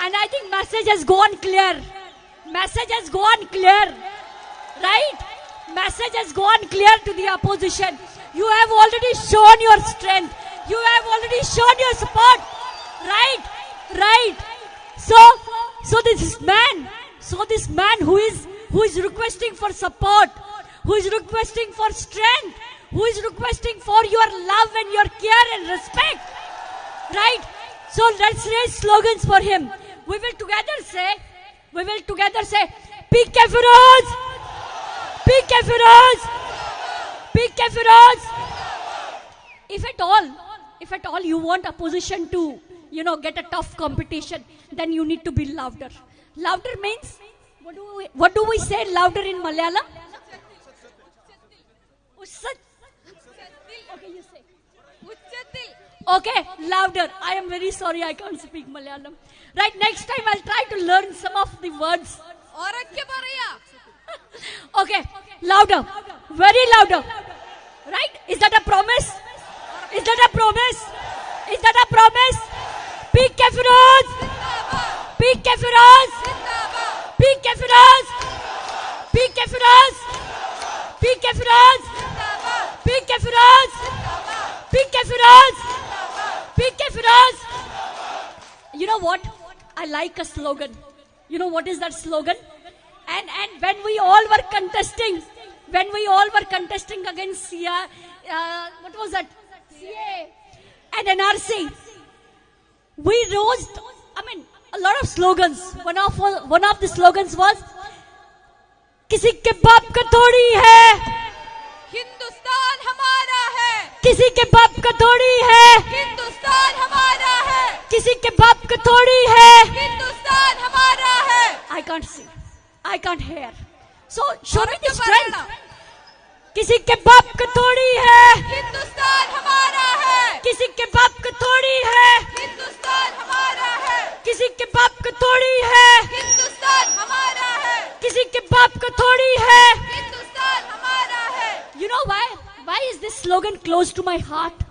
And I think message has gone clear. Message has gone clear. Right? Message has gone clear to the opposition. You have already shown your strength. You have already shown your support. Right? Right. So this man who is requesting for support, who is requesting for strength, who is requesting for your love and your care and respect. Right? So let's raise slogans for him. We will together say, PK Feroz! PK Feroz! PK Feroz! If at all you want opposition to, get a tough competition, then you need to be louder. Louder means, what do we say louder in Malayalam? Okay, you say. Okay, louder. I am very sorry, I can't speak Malayalam. Right, next time I'll try to learn some of the words. Okay, louder. Very louder. Right? Is that a promise? Is that a promise? Is that a promise? PK Feroz! PK Feroz! PK Feroz! PK Feroz! PK Feroz! PK Feroz! PK Feroz! PK Feroz! You know what? I like a slogan. You know what is that slogan? And when we all were contesting against what was that? CA and NRC, we rose, a lot of slogans. One of the slogans was, किसी के बाप का थोड़ी है, हिंदुस्तान हमारा है, किसी के बाप का थोड़ी है, हिंदुस्तान हमारा है, किसी के बाप का थोड़ी है, हिंदुस्तान हमारा है. I can't see, I can't hear. So show me the strength. किसी के बाप का थोड़ी है, हिंदुस्तान हमारा है, किसी के बाप का थोड़ी है, हिंदुस्तान हमारा है, किसी के बाप का थोड़ी है, हिंदुस्तान हमारा है, किसी के बाप का थोड़ी है. हिंदुस्तान हमारा है. You know why? Why is this slogan close to my heart?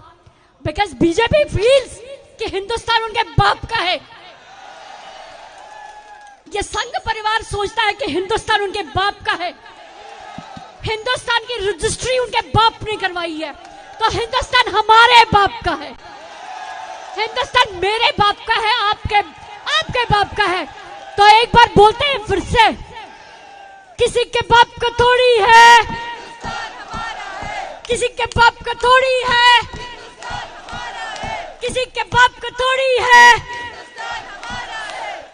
Because BJP feels कि हिंदुस्तान उनके बाप का है. ये संघ परिवार सोचता है कि हिंदुस्तान उनके बाप का है. हिंदुस्तान की रजिस्ट्री उनके बाप ने करवाई है, तो हिंदुस्तान हमारे बाप का है. हिंदुस्तान मेरे बाप का है, आपके बाप का है. तो एक बार बोलते हैं फिर से, किसी के बाप का थोड़ी है, किसी के बाप का थोड़ी है, किसी के बाप का थोड़ी है.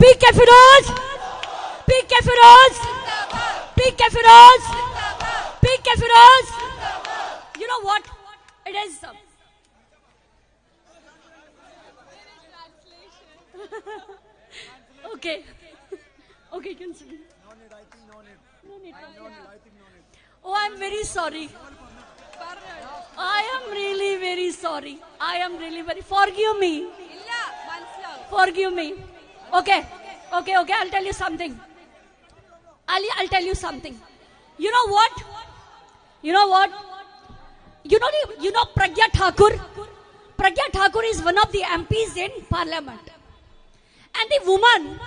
PK Feroz, PK Feroz, PK Feroz, PK Feroz. You know what? It is. Okay. Okay, continue. No need. Oh, I'm very sorry. I am really very sorry. I am really very. Forgive me. Forgive me. Okay. I'll tell you something. I'll tell you something. You know what? You know Pragya Thakur? Pragya Thakur is one of the MPs in Parliament. And the woman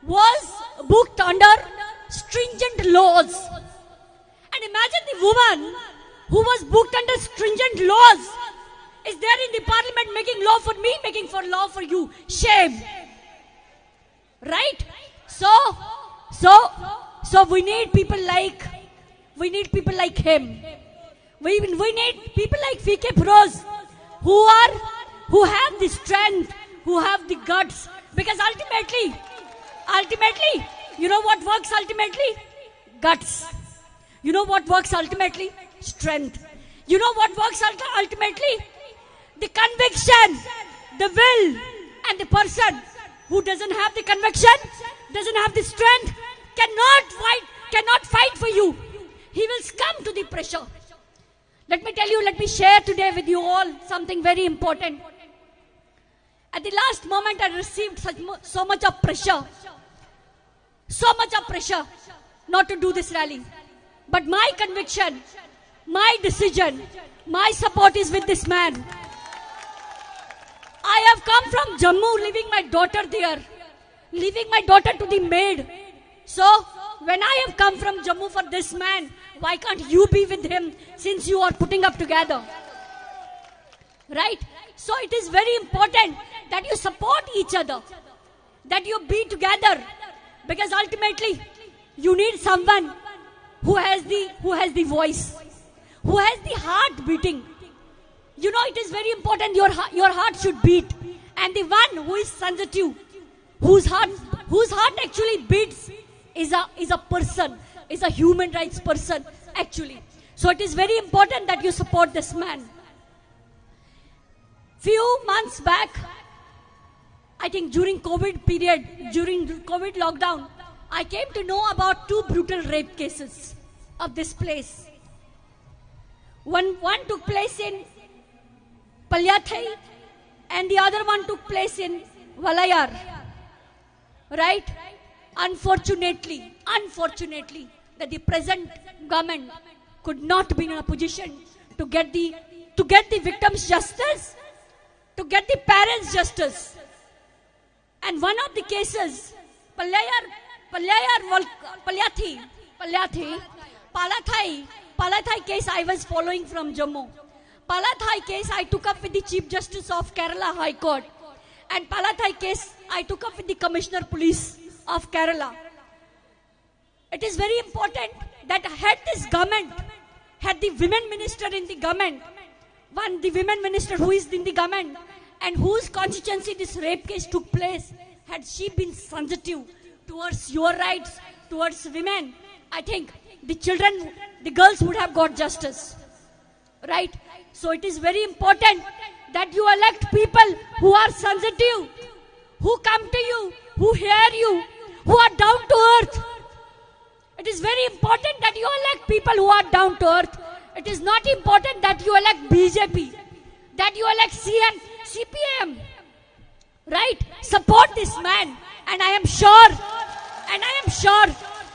was booked under stringent laws. And imagine the woman who was booked under stringent laws is there in the Parliament making law for me, making for law for you. Shame. Right? So we need people like him. We need people like PK Feroz who have the strength, who have the guts. Because ultimately, you know what works ultimately? Guts. You know what works ultimately? Strength. You know what works ultimately? The conviction, the will, and the person who doesn't have the conviction, doesn't have the strength, cannot fight for you. He will succumb to the pressure. Let me share today with you all something very important. At the last moment, I received so much of pressure not to do this rally. But my conviction, my decision, my support is with this man. I have come from Jammu, leaving my daughter there. leaving my daughter to the maid. So, when I have come from Jammu for this man, why can't you be with him since you are putting up together? Right? So, it is very important that you support each other, that you be together, because ultimately you need someone who has the voice, who has the heart beating. You know, it is very important your heart should beat, and the one who is sensitive, whose heart actually beats, is a person, is a human rights person actually. So it is very important that you support this man. Few months back, I think during COVID period, during COVID lockdown, I came to know about 2 brutal rape cases of this place. One took place in Palyathai and the other one took place in Walayar. Right? Unfortunately, that the present government could not be in a position to get the victims justice, to get the parents justice. And one of the cases, Palathai case I was following from Jammu. Palathai case I took up with the Chief Justice of Kerala High Court. And Palathai case I took up with the Commissioner Police of Kerala. It is very important that had this government, had the women minister in the government, the women minister who is in the government and whose constituency this rape case took place, had she been sensitive towards your rights, towards women, I think the girls would have got justice. Right? So it is very important that you elect people who are sensitive, who come to you, who hear you, who are down to earth. It is very important that you elect people who are down to earth. It is not important that you elect BJP, that you elect CPM. Right? Support this man, and I am sure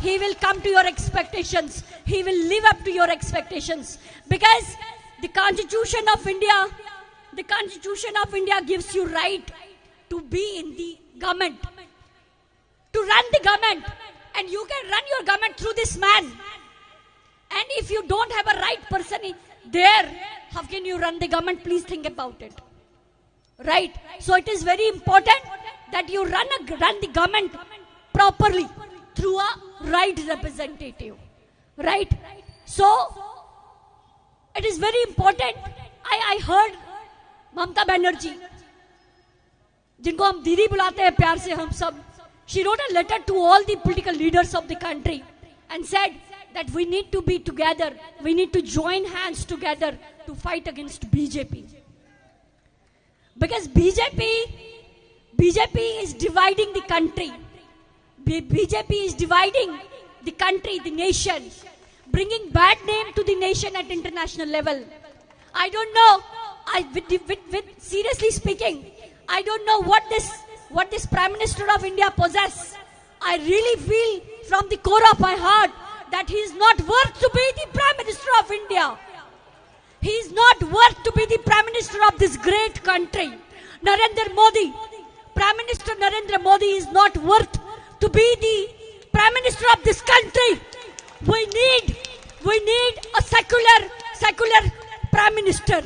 he will come to your expectations. He will live up to your expectations, because the Constitution of India gives you right to be in the government, to run the government, and you can run your government through this man. And if you don't have a right person there, how can you run the government? Please think about it. Right? So it is very important that you run the government properly through a right representative. Right? So it is very important. I heard Mamata Banerjee, जिनको हम दीदी बुलाते हैं प्यार से हम सब, she wrote a letter to all the political leaders of the country and said that we need to be together, we need to join hands together to fight against BJP. Because BJP is dividing the country. BJP is dividing the country, the nation, bringing bad name to the nation at international level. I don't know, seriously speaking, I don't know what this Prime Minister of India possesses. I really feel from the core of my heart that he is not worth to be the Prime Minister of India. He is not worth to be the Prime Minister of this great country. Narendra Modi, Prime Minister Narendra Modi is not worth to be the Prime Minister of this country. We need a secular Prime Minister.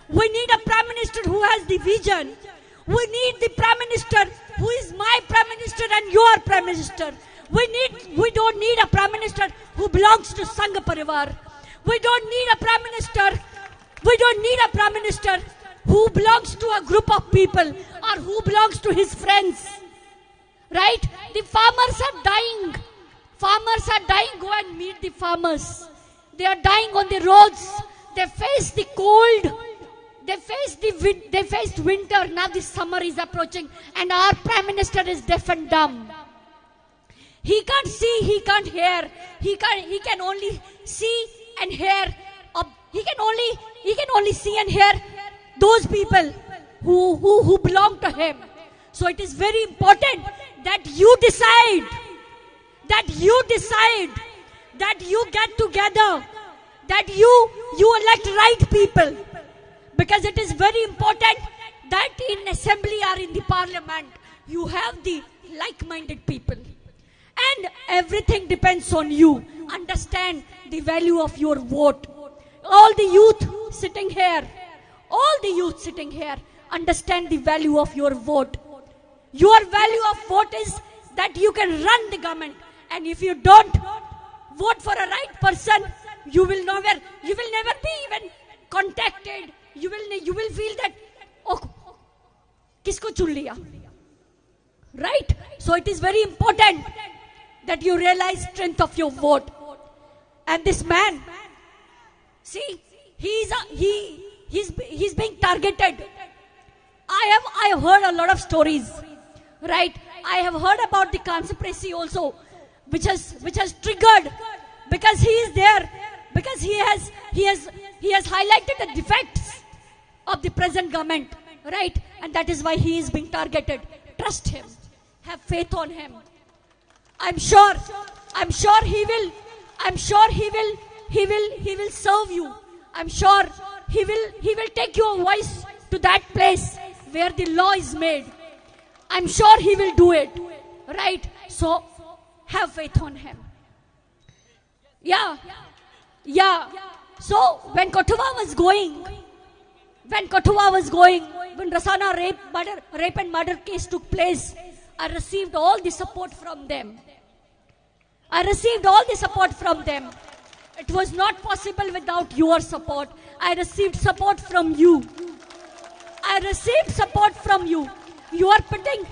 We need a Prime Minister who has the vision. We need the Prime Minister who is my Prime Minister and your Prime Minister. We don't need a Prime Minister who belongs to Sangha Parivar. We don't need a Prime Minister who belongs to a group of people or who belongs to his friends. Right? The farmers are dying. Go and meet the farmers. They are dying on the roads. They face the cold. They faced winter. Now the summer is approaching, and our Prime Minister is deaf and dumb. He can't see, he can't hear. He can only see and hear. He can only see and hear those people who belong to him. So it is very important that you decide, that you get together, that you elect right people. Because it is very important that in assembly or in the parliament, you have the like-minded people. And everything depends on you. Understand the value of your vote. All the youth sitting here, understand the value of your vote. Your value of vote is that you can run the government. And if you don't vote for a right person, you will never be even contacted. You will feel that, oh, kisko chun liya? Right? So it is very important that you realize strength of your vote. And this man, see, he's being targeted. I have heard a lot of stories, right? I have heard about the conspiracy also, which has triggered because he is there, because he has highlighted the defects of the present government, right? And that is why he is being targeted. Trust him, have faith on him. I'm sure he will serve you. I'm sure he will take your voice to that place where the law is made. I'm sure he will do it, right? So have faith on him. Yeah. So when Kothua was going, when Rasana rape and murder case took place, I received all the support from them. It was not possible without your support. I received support from you. You are putting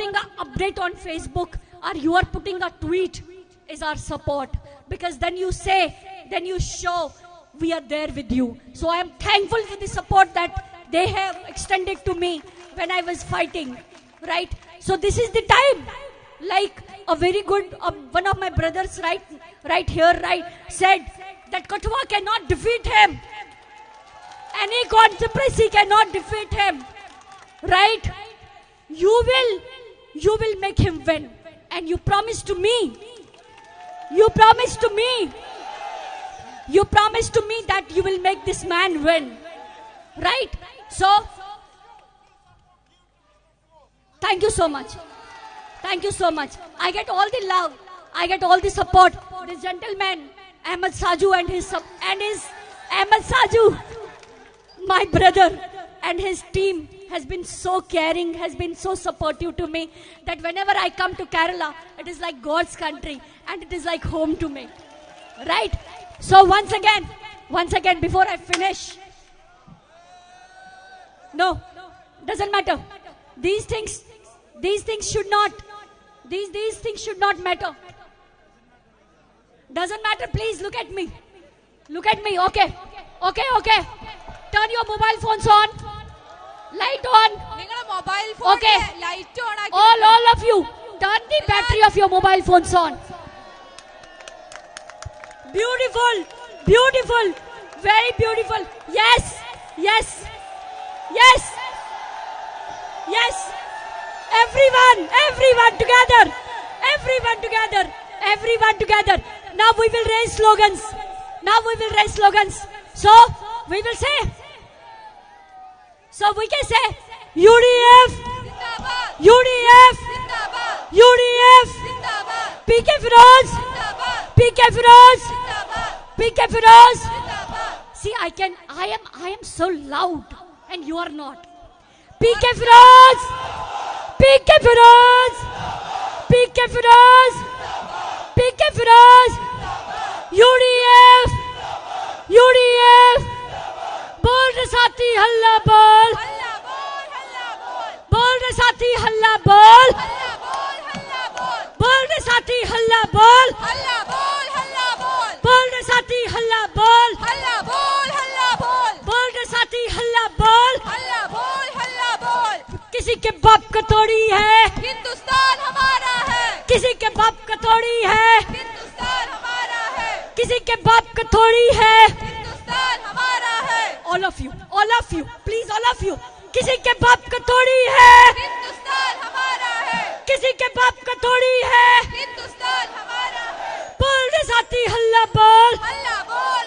an update on Facebook, or you are putting a tweet is our support. Because then you show we are there with you. So I am thankful for the support that they have extended to me when I was fighting, right? So this is the time, like a very good, one of my brothers right here said that Kothua cannot defeat him. Any conspiracy cannot defeat him, right? You will make him win. And you promised to me that you will make this man win, right? So thank you so much. I get all the love, I get all the support. This gentleman Ahmed Saju and his Ahmed Saju, my brother, and his team has been so caring, has been so supportive to me, that whenever I come to Kerala, it is like God's country and it is like home to me, right? So once again, before I finish, no, doesn't matter. These things should not matter. Doesn't matter. Please look at me. Okay. Turn your mobile phones on. Light on. Mobile phone Okay. light on. All of you, turn the battery of your mobile phones on. Beautiful, very beautiful. Yes. Everyone together. Now we will raise slogans. So we can say UDF, Zindabad. UDF, Zindabad. UDF, Zindabad. PK Feroz, Zindabad. PK Feroz, Zindabad. PK Feroz. Zindabad. See, I am so loud and you are not. PK Feroz, PK Feroz, PK Feroz, PK Feroz, UDF, बोल रे साथी हल्ला बोल, हल्ला बोल. बोल रे साथी हल्ला बोल, हल्ला बोल. बोल रे साथी हल्ला बोल, हल्ला बोल. बोल रे साथी हल्ला बोल, हल्ला बोल. बोल रे साथी हल्ला बोल। हल्ला बोल. किसी के बाप का थोड़ी है, हिंदुस्तान हमारा है. किसी के बाप का थोड़ी है, हिंदुस्तान हमारा है. किसी के बाप का थोड़ी है। हिंदुस्तान हमारा है. All of you, please all of you, किसी के बाप का थोड़ी है, हिंदुस्तान हमारा है. किसी के बाप का थोड़ी है। हिंदुस्तान हमारा है. बोल रे साथी हल्ला बोल, हल्ला बोल.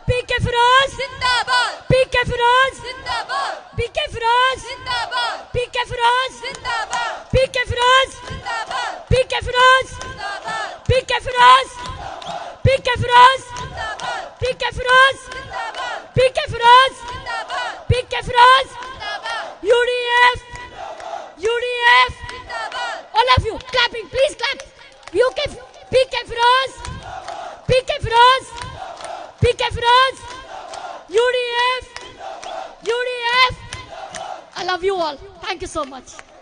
पीके फिरोज, जिंदाबाद. पीके फिरोज, जिंदाबाद. पीके फिरोज, जिंदाबाद. पीके फिरोज। जिंदाबाद. all. Thank you so much.